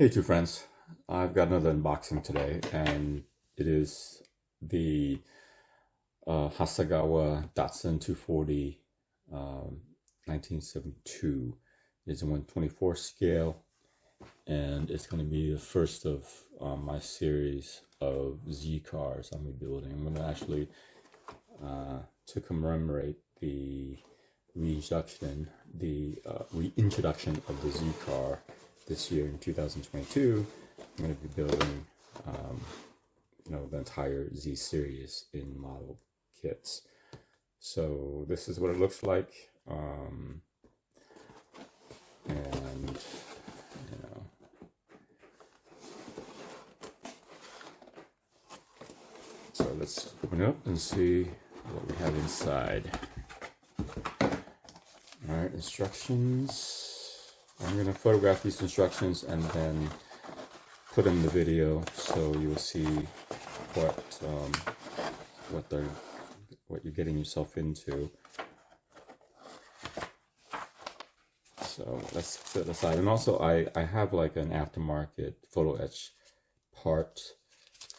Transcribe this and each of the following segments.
Hey, two friends. I've got another unboxing today, and it is the Hasegawa Datsun 240 um, 1972. It's a 124 scale, and it's going to be the first of my series of Z cars I'm going to be building. I'm going to actually, to commemorate the reintroduction of the Z car this year in 2022. I'm going to be building, um, the entire Z series in model kits. So this is what it looks like, and you know, so let's open it up and see what we have inside. All right, instructions. I'm going to photograph these instructions and then put in the video so you'll see what you're getting yourself into. So let's set it aside. And also I have like an aftermarket photo etch part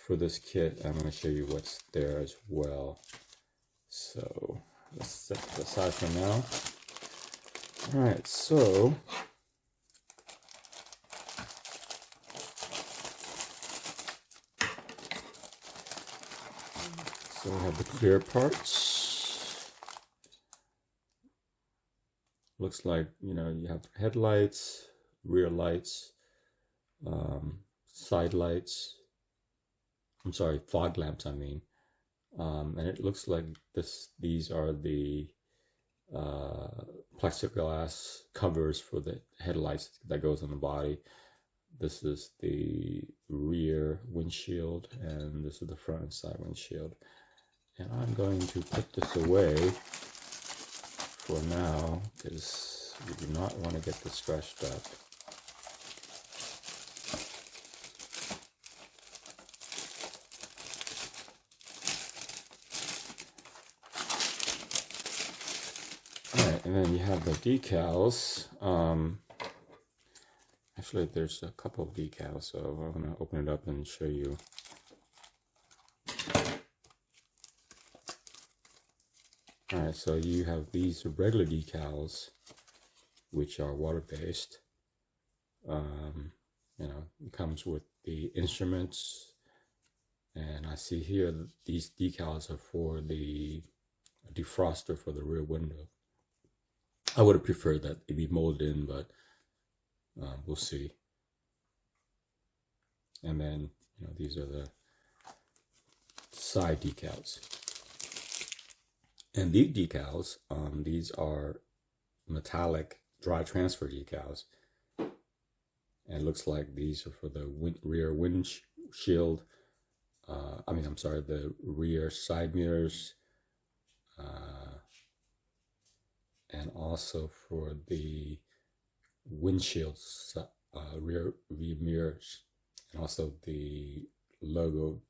for this kit. I'm going to show you what's there as well. So let's set it aside for now. All right, so we have the clear parts. Looks like, you have headlights, rear lights, side lights. I'm sorry, fog lamps, I mean. And it looks like these are the plexiglass covers for the headlights that goes on the body. This is the rear windshield, and this is the front and side windshield. And I'm going to put this away for now because we do not want to get this scratched up. Alright, and then you have the decals. Actually, there's a couple of decals, so I'm going to open it up and show you. Alright, so you have these regular decals, which are water-based. It comes with the instruments, and I see here that these decals are for the defroster for the rear window. I would have preferred that it be molded in, but we'll see. And then, these are the side decals. And these decals, these are metallic dry transfer decals. And it looks like these are for the rear windshield. The rear side mirrors. And also for the windshield rear mirrors. And also the logo.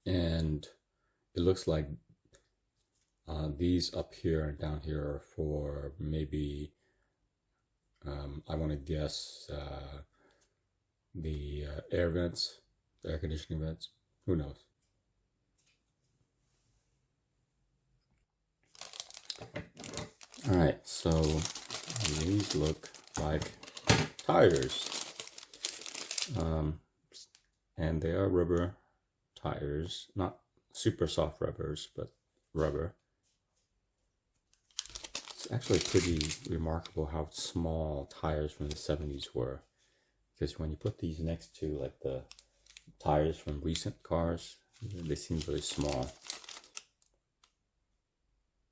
And it looks like these up here and down here are for maybe, I want to guess, the air vents, the air conditioning vents. Who knows? All right, so these look like tires, and they are rubber tires, not super soft rubbers, but rubber. It's actually pretty remarkable how small tires from the 70s were, because when you put these next to like the tires from recent cars, they seem really small.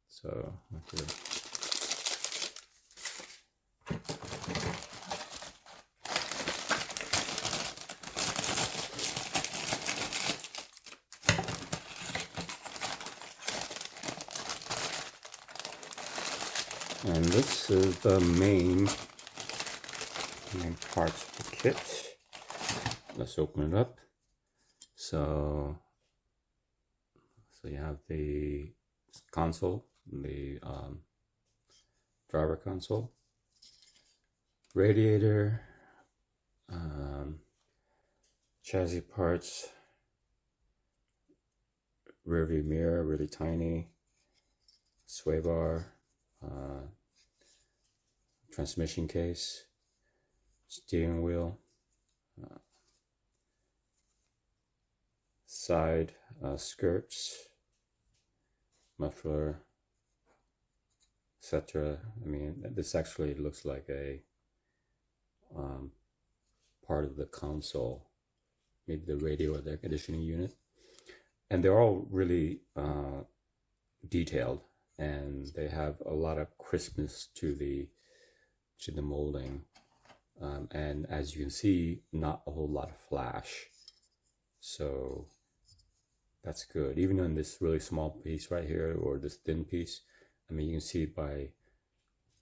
So okay. And this is the main parts of the kit. Let's open it up. So you have the console, the driver console. Radiator, chassis parts, rear view mirror, really tiny, sway bar, transmission case, steering wheel, side skirts, muffler, etc. I mean, this actually looks like a part of the console, maybe the radio or the air conditioning unit. And they're all really detailed, and they have a lot of crispness to the molding. And as you can see, not a whole lot of flash. So that's good. Even on this really small piece right here, or this thin piece, I mean, you can see by,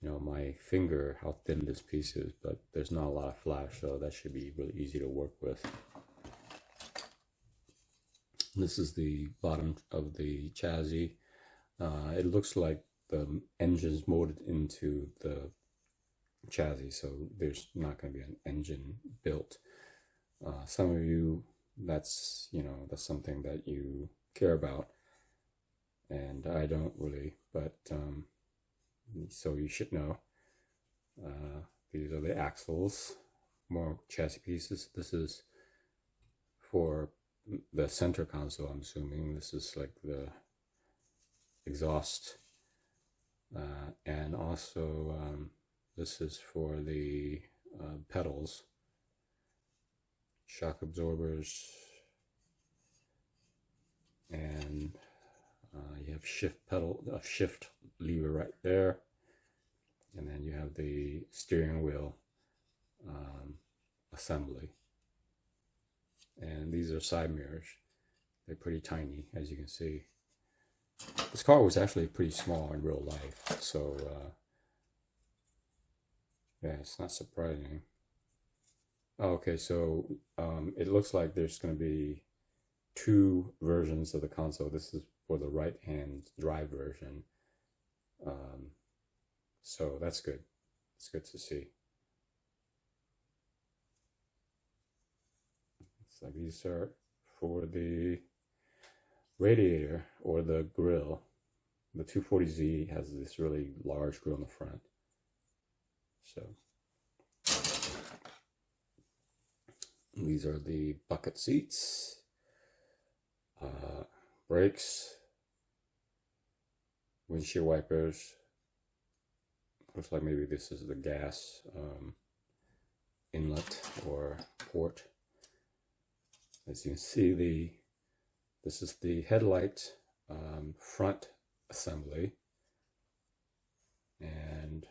you know, my finger how thin this piece is, but there's not a lot of flash, so that should be really easy to work with. This is the bottom of the chassis. It looks like the engine's molded into the chassis, so there's not going to be an engine built. Some of you, that's, you know, that's something that you care about, and I don't really, but so you should know. These are the axles, more chassis pieces. This is for the center console, I'm assuming. This is like the exhaust, and also this is for the pedals, shock absorbers, and you have shift lever right there, and then you have the steering wheel assembly. And these are side mirrors. They're pretty tiny, as you can see. This car was actually pretty small in real life, so yeah, it's not surprising. Oh, okay, so it looks like there's going to be two versions of the console. This is for the right-hand drive version. So that's good. It's good to see. So these are for the radiator or the grill. The 240Z has this really large grill in the front. So these are the bucket seats, brakes, windshield wipers. Looks like maybe this is the gas inlet or port. As you can see, this is the headlight front assembly, and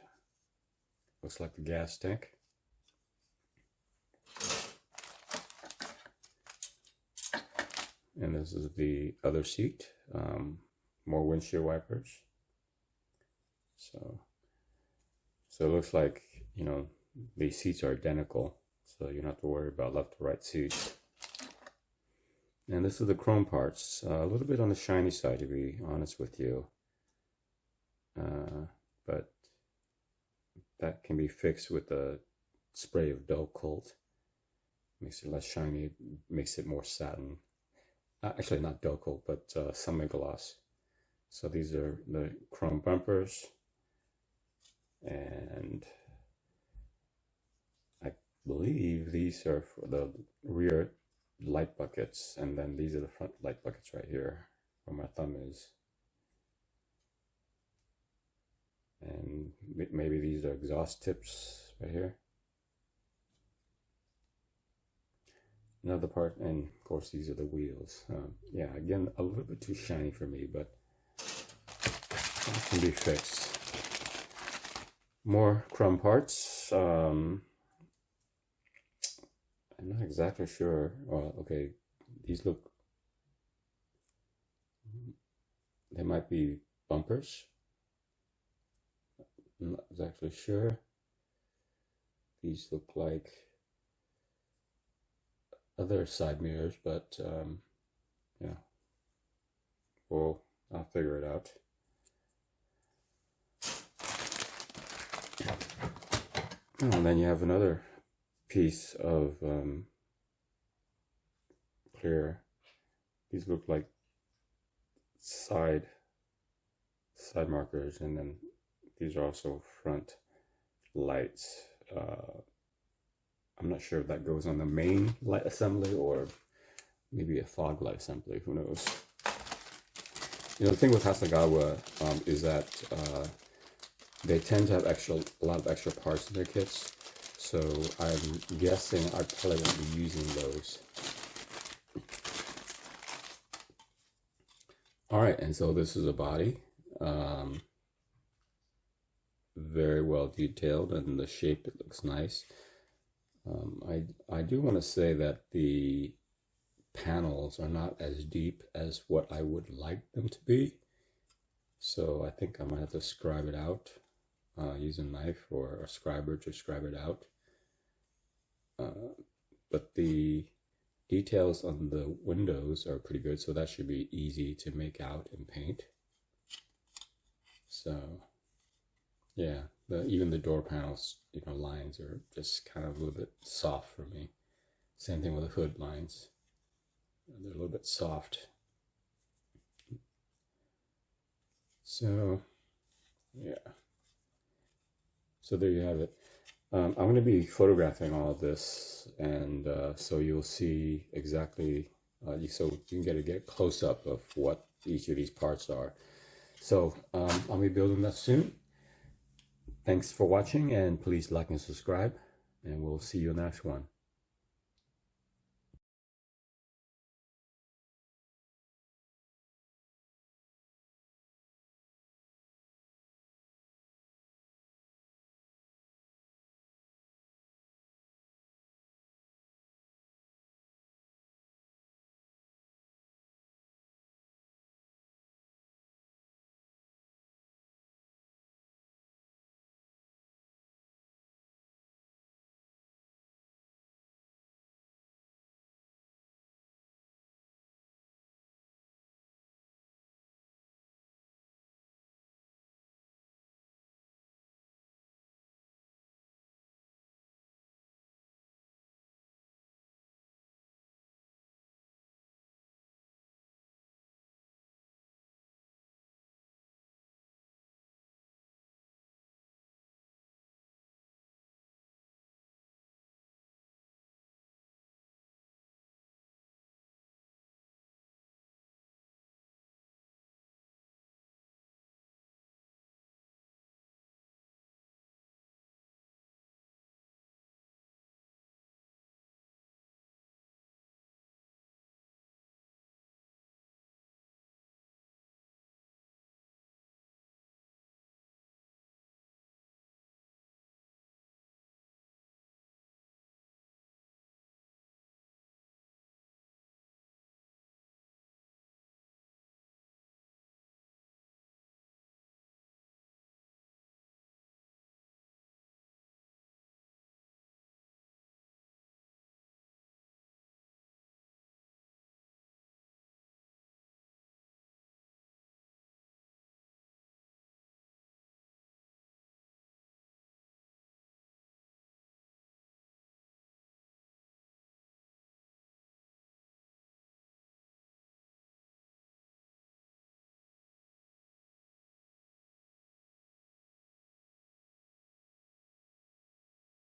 looks like the gas tank. And this is the other seat, more windshield wipers. So it looks like, you know, these seats are identical, so you don't have to worry about left to right seats. And this is the chrome parts, a little bit on the shiny side, to be honest with you, but that can be fixed with a spray of Decals. Makes it less shiny, makes it more satin. Actually, not Decals, but semi-gloss. So these are the chrome bumpers, and I believe these are for the rear light buckets, and then these are the front light buckets right here where my thumb is. And maybe these are exhaust tips right here. Another part, and of course these are the wheels. Yeah, again, a little bit too shiny for me, but that can be fixed. More chrome parts. I'm not exactly sure. Well, okay, these look, they might be bumpers. I'm not exactly sure. These look like other side mirrors, but yeah, well, I'll figure it out. And then you have another piece of clear. These look like side markers, and then these are also front lights. I'm not sure if that goes on the main light assembly or maybe a fog light assembly, who knows. You know, the thing with Hasegawa is that they tend to have a lot of extra parts in their kits, so I'm guessing I probably won't be using those. All right, and so this is a body, very well detailed, and the shape, it looks nice. I do want to say that the panels are not as deep as what I would like them to be, so I think I might have to scribe it out, use a knife or a scriber to scribe it out. But the details on the windows are pretty good, so that should be easy to make out and paint. So yeah, even the door panels, you know, lines are just kind of a little bit soft for me. Same thing with the hood lines. They're a little bit soft. So yeah. So there you have it. I'm going to be photographing all of this, and so you'll see exactly, so you can get a close up of what each of these parts are. So I'll be building that soon. Thanks for watching, and please like and subscribe, and we'll see you in the next one.